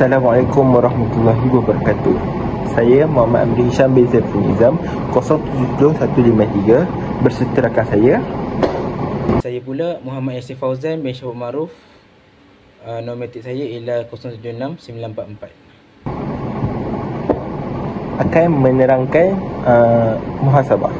Assalamualaikum warahmatullahi wabarakatuh. Saya Muhammad Amri Hisham bin Zaiful Nizam, 070153, berserta rakan saya. Saya pula Muhammad Yasir Fauzan bin Syabut Maruf. Nombor metik saya ialah 076944. Akan menerangkan muhasabah.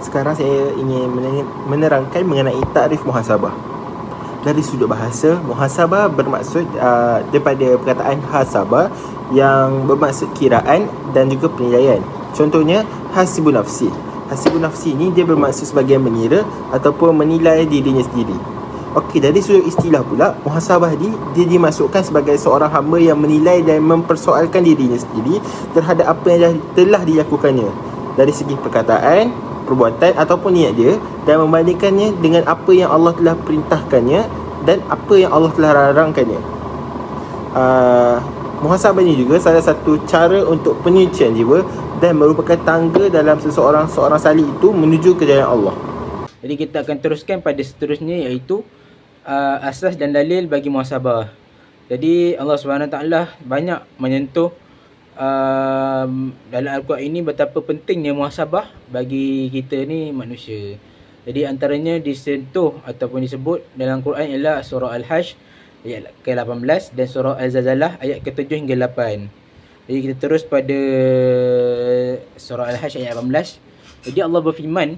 Sekarang saya ingin menerangkan mengenai takrif muhasabah. Dari sudut bahasa, muhasabah bermaksud daripada perkataan hasabah yang bermaksud kiraan dan juga penilaian. Contohnya hasibun nafsi. Hasibun nafsi ni dia bermaksud sebagai mengira ataupun menilai dirinya sendiri. Okey, dari sudut istilah pula, muhasabah dia dimasukkan sebagai seorang hamba yang menilai dan mempersoalkan dirinya sendiri terhadap apa yang telah dilakukannya dari segi perkataan, perbuatan ataupun niat dia, dan membandingkannya dengan apa yang Allah telah perintahkannya dan apa yang Allah telah larangkannya. Muhasabah ini juga salah satu cara untuk penyucian jiwa dan merupakan tangga dalam seorang salih itu menuju ke jalan Allah. Jadi kita akan teruskan pada seterusnya, iaitu asas dan dalil bagi muhasabah. Jadi Allah SWT banyak menyentuh dalam Al-Quran ini betapa pentingnya muhasabah bagi kita ni manusia. Jadi antaranya disentuh ataupun disebut dalam Quran ialah surah Al-Hajj ayat ke-18 dan surah Al-Zalzalah ayat ke-7 hingga 8. Jadi kita terus pada surah Al-Hajj ayat 18. Jadi Allah berfirman,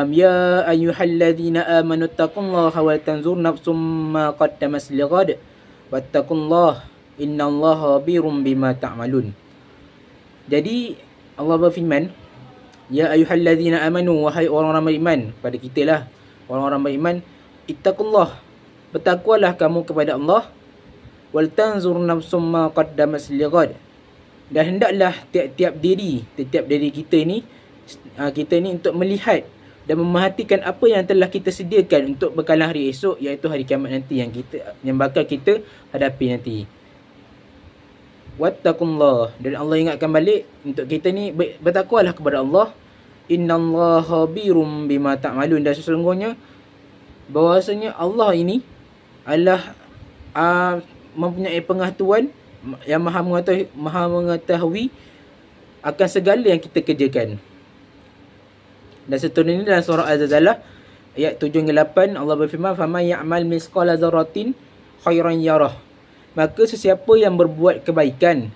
ya ayyuhalladzina amanu taqullaha wa tanzur nafsum ma qaddamat lighad wattaqullaha innallaha khabirum bima ta'malun. Jadi Allah berfirman, ya ayyuhalladzina amanu, wahai orang-orang beriman, pada kita lah orang-orang beriman, ittaqullah, bertakwalah kamu kepada Allah, wal tanzur nafsum ma qaddamat lighad, dan hendaklah tiap-tiap diri kita ni untuk melihat dan memerhatikan apa yang telah kita sediakan untuk bekalan hari esok, iaitu hari kiamat nanti yang bakal kita hadapi nanti. Wattaqullah, dan Allah ingatkan balik untuk kita ni bertakwalah kepada Allah. Innallaha khabirum bima ta'malun, dan sesungguhnya bahwasanya Allah ini adalah mempunyai pengetahuan yang maha mengetahui akan segala yang kita kerjakan. Dan seterusnya dalam surah Al-Zalzalah ayat 7 hingga 8, Allah berfirman, faman ya'mal misqala dzarratin khairan yarah, maka sesiapa yang berbuat kebajikan,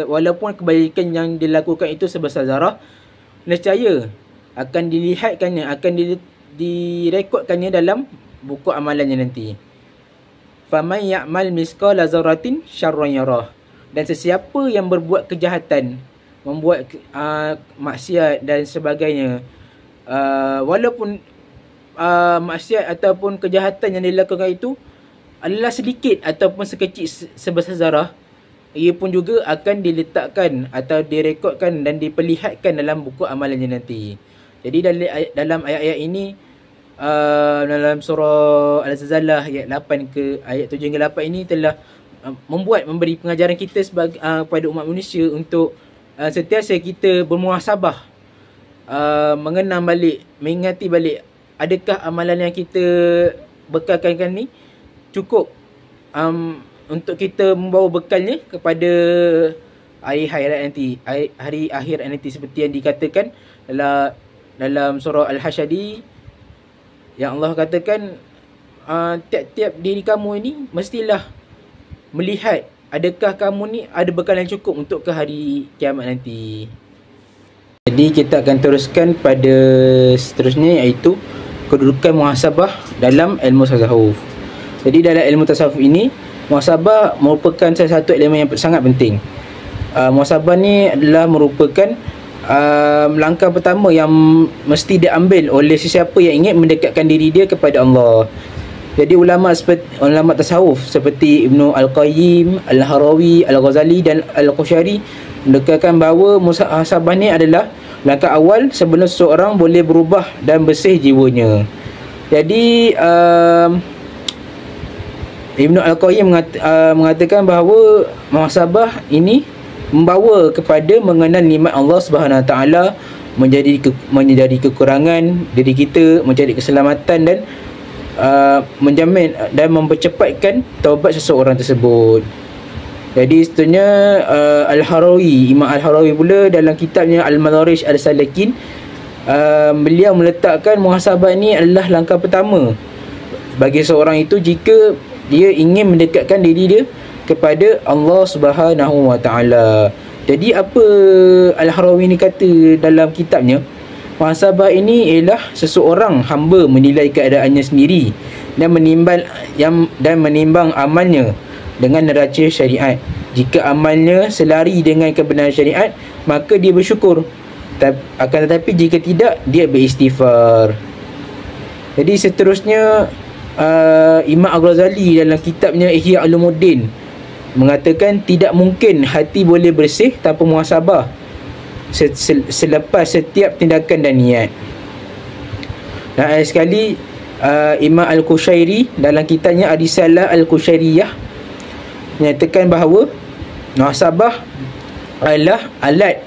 walaupun kebajikan yang dilakukan itu sebesar zarah, nescaya akan dilihatkannya, akan direkodkannya dalam buku amalannya nanti. Faman ya'mal misqala dzarratin syarran yarah, dan sesiapa yang berbuat kejahatan, membuat maksiat dan sebagainya, walaupun maksiat ataupun kejahatan yang dilakukan itu adalah sedikit ataupun sekecil sebesar zarah, ia pun juga akan diletakkan atau direkodkan dan diperlihatkan dalam buku amalannya nanti. Jadi dalam ayat-ayat ini, dalam surah Al-Zalzalah ayat 8 ke ayat 7 hingga 8 ini telah memberi pengajaran kita kepada umat manusia untuk sentiasa kita bermuhasabah, mengenang balik, mengingati balik, adakah amalan yang kita bekalkan ni cukup untuk kita membawa bekalnya kepada hari akhir nanti, seperti yang dikatakan dalam surah Al-Hajj yang Allah katakan, tiap-tiap diri kamu ini mestilah melihat adakah kamu ni ada bekal yang cukup untuk ke hari kiamat nanti. Jadi kita akan teruskan pada seterusnya, iaitu kedudukan muhasabah dalam ilmu tasawuf. Jadi dalam ilmu tasawuf ini, muhasabah merupakan salah satu elemen yang sangat penting. Muhasabah ni adalah merupakan langkah pertama yang mesti diambil oleh sesiapa yang ingin mendekatkan diri dia kepada Allah. Jadi ulama tasawuf seperti Ibnu Al-Qayyim, Al-Harawi, Al-Ghazali dan Al-Qushayri mendekatkan bahawa muhasabah ni adalah langkah awal sebelum seseorang boleh berubah dan bersih jiwanya. Jadi Ibnu Al-Qayyim mengatakan bahawa muhasabah ini membawa kepada mengenal nikmat Allah Subhanahu Wa Taala, menjadi kekurangan diri kita, mencari keselamatan dan menjamin dan mempercepatkan taubat seseorang tersebut. Jadi seterusnya Al-Harawi, Imam Al-Harawi pula dalam kitabnya Al-Madarij Al-Salikin, beliau meletakkan muhasabah ni adalah langkah pertama bagi seorang itu jika dia ingin mendekatkan diri dia kepada Allah Subhanahu Wa Taala. Jadi apa Al-Harawi ni kata dalam kitabnya, muhasabah ini ialah seseorang hamba menilai keadaannya sendiri dan menimbang amalnya dengan neraca syariat. Jika amalnya selari dengan kebenaran syariat, maka dia bersyukur. Akan tetapi jika tidak, dia beristighfar. Jadi seterusnya Imam Al-Ghazali dalam kitabnya Ihya Ulumuddin mengatakan tidak mungkin hati boleh bersih tanpa muhasabah selepas setiap tindakan dan niat. Dan sekali Imam Al-Qushairi dalam kitabnya Ar-Risalah Al-Qushairiyah menyatakan bahawa muhasabah adalah alat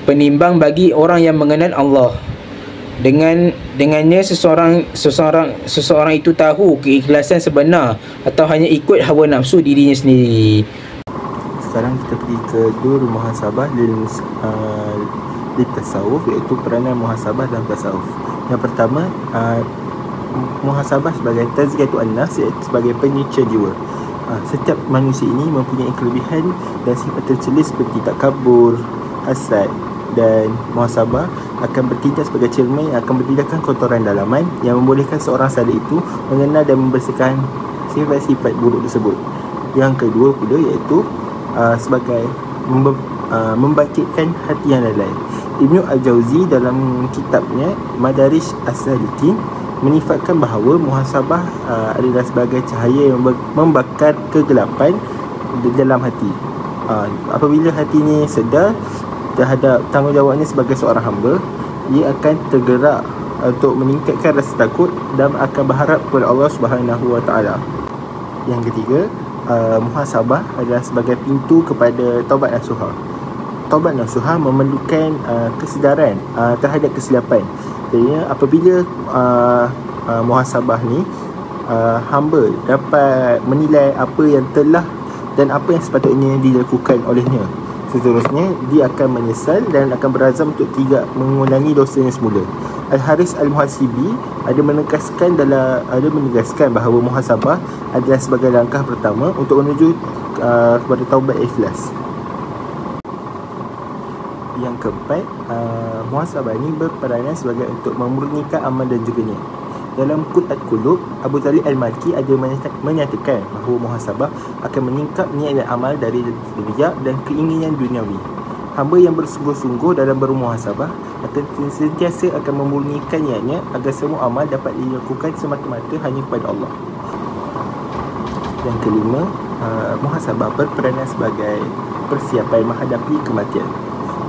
penimbang bagi orang yang mengenal Allah. Dengannya seseorang itu tahu keikhlasan sebenar atau hanya ikut hawa nafsu dirinya sendiri. Sekarang kita pergi ke dur muhasabah di tasawuf, iaitu peranan muhasabah dalam tasawuf. Yang pertama, muhasabah sebagai tazkiyatun nafs, iaitu sebagai penyucian jiwa. Setiap manusia ini mempunyai kelebihan dan sifat tercela seperti takabur, hasad, dan muhasabah akan bertindak sebagai cermin yang akan bertindakkan kotoran dalaman yang membolehkan seorang salih itu mengenal dan membersihkan sifat-sifat buruk tersebut. Yang kedua pula iaitu sebagai membangkitkan hati yang lalai. Ibnu Al-Jauzi dalam kitabnya Madarij As-Salikin menyifatkan bahawa muhasabah adalah sebagai cahaya yang membakar kegelapan di dalam hati. Apabila hati ini sedar terhadap tanggungjawabnya sebagai seorang hamba, ia akan tergerak untuk meningkatkan rasa takut dan akan berharap kepada Allah Subhanahu Wa Taala. Yang ketiga, muhasabah adalah sebagai pintu kepada taubat nasuha. Taubat nasuha memerlukan kesedaran terhadap kesilapan. Jadi apabila muhasabah ni, hamba dapat menilai apa yang telah dan apa yang sepatutnya dilakukan olehnya. Seterusnya, dia akan menyesal dan akan berazam untuk tidak mengulangi dosanya semula. Al-Haris Al-Muhasibi ada menegaskan bahawa muhasabah adalah sebagai langkah pertama untuk menuju kepada taubat ikhlas. Yang keempat, muhasabah ini berperanan sebagai untuk memurnikan amal dan juga niat. Dalam Qut Al-Qulub, Abu Talib Al-Malki ada menyatakan bahawa muhasabah akan meningkat niat dan amal dari riya dan keinginan duniawi. Hamba yang bersungguh-sungguh dalam bermuhasabah akan sentiasa akan memurnikan niatnya agar semua amal dapat dilakukan semata-mata hanya kepada Allah. Yang kelima, muhasabah berperanan sebagai persiapan menghadapi kematian.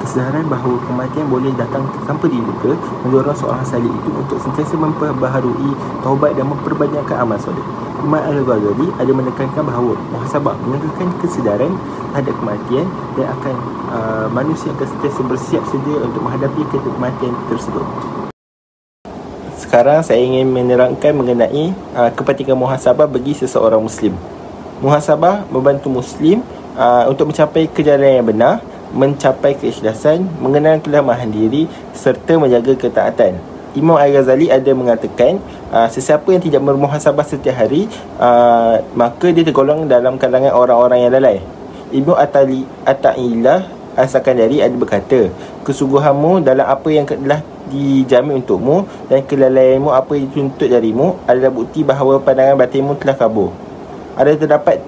Kesedaran bahawa kematian boleh datang tanpa diduga mendorong seorang salih itu untuk sentiasa memperbaharui taubat dan memperbanyakkan amal soleh. Imam Al-Ghazali ada menekankan bahawa muhasabah menegakkan kesedaran terhadap kematian dan akan manusia akan sentiasa bersiap sedia untuk menghadapi kematian tersebut. Sekarang saya ingin menerangkan mengenai kepentingan muhasabah bagi seseorang Muslim. Muhasabah membantu Muslim untuk mencapai kejalan yang benar, mencapai keikhlasan, mengenal kelemahan diri serta menjaga ketaatan. Imam Al-Ghazali ada mengatakan sesiapa yang tidak bermuhasabah setiap hari, maka dia tergolong dalam kalangan orang-orang yang lalai. Ibnu At-Ta'illah As-Sakandari ada berkata, kesungguhanmu dalam apa yang telah dijamin untukmu dan kelalaianmu apa yang dituntut darimu adalah bukti bahawa pandangan batinmu telah kabur. Terdapat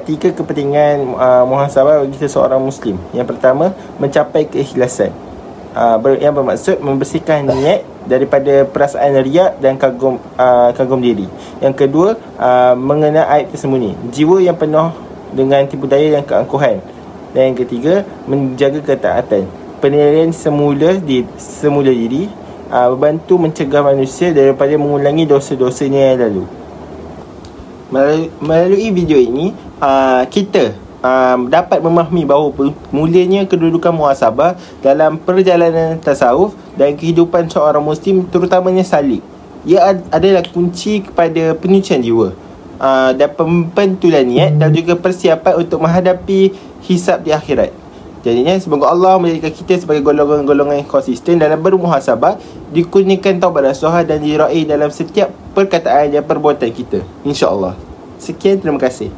tiga kepentingan muhasabah bagi seseorang Muslim. Yang pertama, mencapai keikhlasan, yang bermaksud membersihkan niat daripada perasaan riak dan kagum diri. Yang kedua, mengenal aib tersembunyi, jiwa yang penuh dengan tipu daya dan keangkuhan. Dan yang ketiga, menjaga ketaatan, penilaian semula diri, membantu mencegah manusia daripada mengulangi dosa-dosanya yang lalu. Melalui video ini, kita dapat memahami bahawa mulanya kedudukan muhasabah dalam perjalanan tasawuf dan kehidupan seorang Muslim, terutamanya salik. Ia adalah kunci kepada penyucian jiwa, dan pembentulan niat dan juga persiapan untuk menghadapi hisab di akhirat. Jadinya semoga Allah menjadikan kita sebagai golongan-golongan yang konsisten dalam bermuhasabah, dikurniakan taubat nasuha dan diraih dalam setiap perkataan dan perbuatan kita, insya-Allah. Sekian, terima kasih.